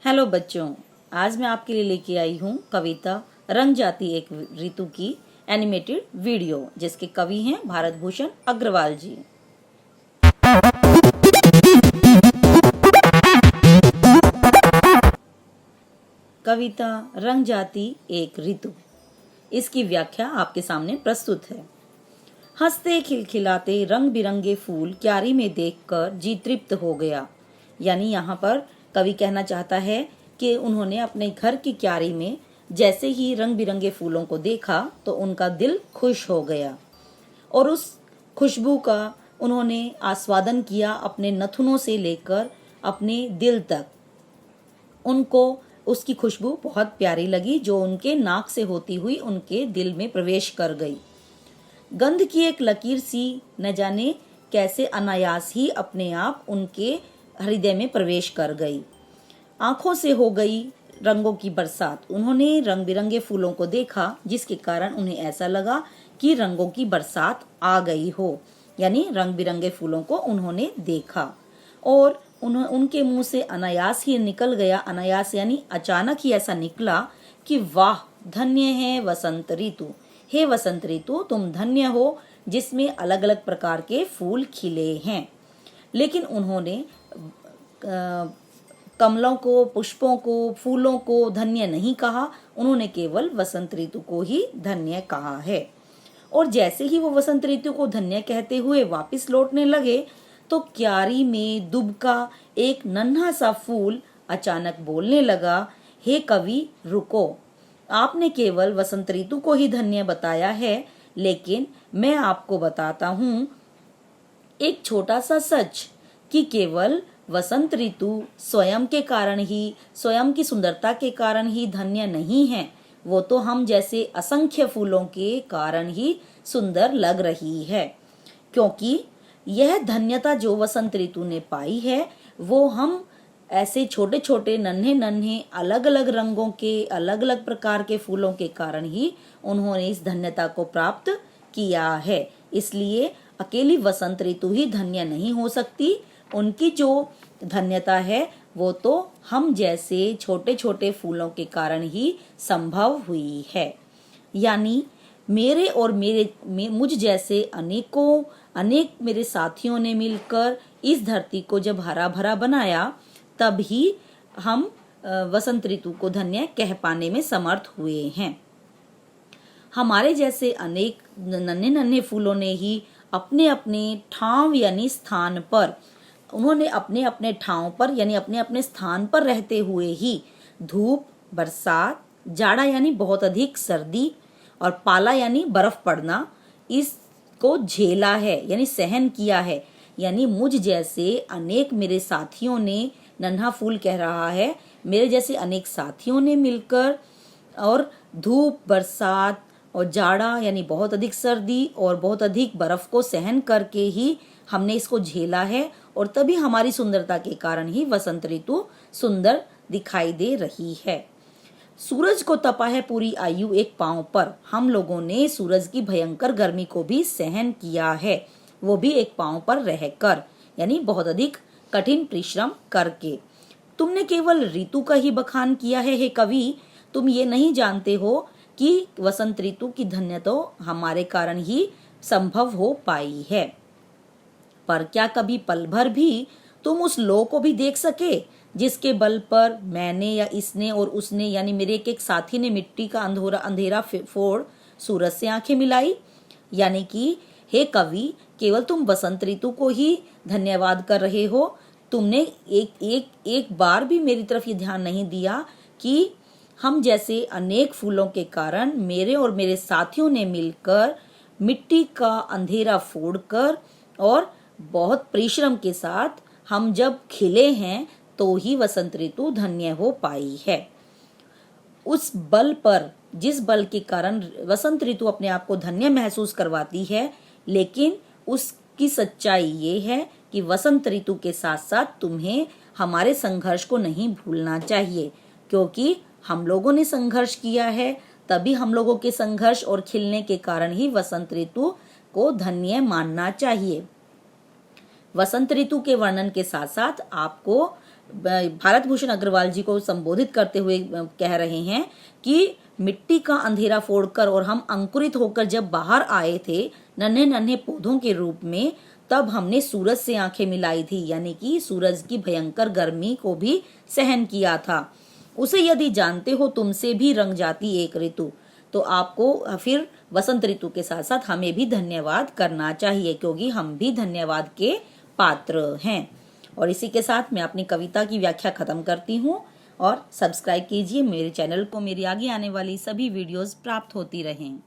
Hello बच्चों, आज मैं आपके लिए लेके आई हूँ कविता रंग जाती एक ऋतु की एनिमेटेड वीडियो, जिसके कवि हैं भारत भूषण अग्रवाल जी। कविता रंग जाती एक ऋतु, इसकी व्याख्या आपके सामने प्रस्तुत है। हंसते खिलखिलाते रंग बिरंगे फूल क्यारी में देखकर जी तृप्त हो गया। यानी यहाँ पर कवि कहना चाहता है कि उन्होंने अपने घर की क्यारी में जैसे ही रंग बिरंगे फूलों को देखा तो उनका दिल खुश हो गया और उस खुशबू का उन्होंने आस्वादन किया अपने नथुनों से लेकर अपने दिल तक। उनको उसकी खुशबू बहुत प्यारी लगी जो उनके नाक से होती हुई उनके दिल में प्रवेश कर गई। गंध की एक लकीर सी न जाने कैसे अनायास ही अपने आप उनके हृदय में प्रवेश कर गई। आंखों से हो गई रंगों की बरसात। उन्होंने रंग बिरंगे फूलों को देखा जिसके कारण उन्हें ऐसा लगा कि रंगों की बरसात आ गई हो। यानी रंग बिरंगे फूलों को उन्होंने देखा और उनके मुंह से अनायास ही निकल गया। अनायास यानी अचानक ही ऐसा निकला कि वाह, धन्य है वसंत ऋतु। हे वसंत ऋतु, तुम धन्य हो जिसमें अलग अलग प्रकार के फूल खिले हैं। लेकिन उन्होंने कमलों को, पुष्पों को, फूलों को धन्य नहीं कहा। उन्होंने केवल वसंत ऋतु को ही धन्य कहा है। और जैसे ही वो वसंत ऋतु को धन्य कहते हुए वापस लौटने लगे तो क्यारी में दुबका एक नन्हा सा फूल अचानक बोलने लगा, हे कवि रुको, आपने केवल वसंत ऋतु को ही धन्य बताया है, लेकिन मैं आपको बताता हूँ एक छोटा सा सच कि केवल वसंत ऋतु स्वयं के कारण ही, स्वयं की सुंदरता के कारण ही धन्य नहीं है, वो तो हम जैसे असंख्य फूलों के कारण ही सुंदर लग रही है। क्योंकि यह धन्यता जो वसंत ऋतु ने पाई है वो हम ऐसे छोटे छोटे नन्हे नन्हे अलग अलग रंगों के, अलग अलग प्रकार के फूलों के कारण ही उन्होंने इस धन्यता को प्राप्त किया है। इसलिए अकेली वसंत ऋतु ही धन्य नहीं हो सकती। उनकी जो धन्यता है वो तो हम जैसे छोटे छोटे फूलों के कारण ही संभव हुई है। यानी मेरे और मुझ जैसे अनेक मेरे साथियों ने मिलकर इस धरती को जब हरा भरा बनाया तब ही हम वसंत ऋतु को धन्य कह पाने में समर्थ हुए हैं। हमारे जैसे अनेक नन्हे नन्हे फूलों ने ही अपने अपने ठाव यानी स्थान पर, उन्होंने अपने अपने ठाव पर यानी अपने अपने स्थान पर रहते हुए ही धूप, बरसात, जाड़ा यानी बहुत अधिक सर्दी और पाला यानी बर्फ पड़ना, इसको झेला है यानी सहन किया है। यानी मुझ जैसे अनेक मेरे साथियों ने, नन्हा फूल कह रहा है, मेरे जैसे अनेक साथियों ने मिलकर और धूप, बरसात और जाड़ा यानी बहुत अधिक सर्दी और बहुत अधिक बर्फ को सहन करके ही हमने इसको झेला है और तभी हमारी सुंदरता के कारण ही वसंत ऋतु सुंदर दिखाई दे रही है। सूरज को तपा है पूरी आयु एक पांव पर। हम लोगों ने सूरज की भयंकर गर्मी को भी सहन किया है, वो भी एक पांव पर रहकर, यानी बहुत अधिक कठिन परिश्रम करके। तुमने केवल ऋतु का ही बखान किया है हे कवि, तुम ये नहीं जानते हो कि वसंत ऋतु की धन्यता तो हमारे कारण ही संभव हो पाई है। पर क्या कभी पल भर भी तुम उस लो को भी देख सके जिसके बल पर मैंने या इसने और उसने यानी मेरे एक साथी ने मिट्टी का अंधेरा फोड़ सूरज से आंखें मिलाई। यानी कि हे कवि, केवल तुम वसंत ऋतु को ही धन्यवाद कर रहे हो। तुमने एक बार भी मेरी तरफ ये ध्यान नहीं दिया कि हम जैसे अनेक फूलों के कारण मेरे और मेरे साथियों ने मिलकर मिट्टी का अंधेरा फोड़कर और बहुत परिश्रम के साथ हम जब खिले हैं तो ही वसंत ऋतु धन्य हो पाई है। उस बल पर, जिस बल के कारण वसंत ऋतु अपने आप को धन्य महसूस करवाती है, लेकिन उसकी सच्चाई ये है कि वसंत ऋतु के साथ साथ तुम्हें हमारे संघर्ष को नहीं भूलना चाहिए, क्योंकि हम लोगों ने संघर्ष किया है, तभी हम लोगों के संघर्ष और खिलने के कारण ही वसंत ऋतु को धन्य मानना चाहिए। वसंत ऋतु के वर्णन के साथ साथ आपको भारत भूषण अग्रवाल जी को संबोधित करते हुए कह रहे हैं कि मिट्टी का अंधेरा फोड़कर और हम अंकुरित होकर जब बाहर आए थे नन्हे नन्हे पौधों के रूप में, तब हमने सूरज से आंखें मिलाई थी, यानी कि सूरज की भयंकर गर्मी को भी सहन किया था। उसे यदि जानते हो तुमसे भी रंग जाती एक ऋतु, तो आपको फिर वसंत ऋतु के साथ साथ हमें भी धन्यवाद करना चाहिए, क्योंकि हम भी धन्यवाद के पात्र हैं। और इसी के साथ मैं अपनी कविता की व्याख्या खत्म करती हूँ। और सब्सक्राइब कीजिए मेरे चैनल को, मेरी आगे आने वाली सभी वीडियोस प्राप्त होती रहें।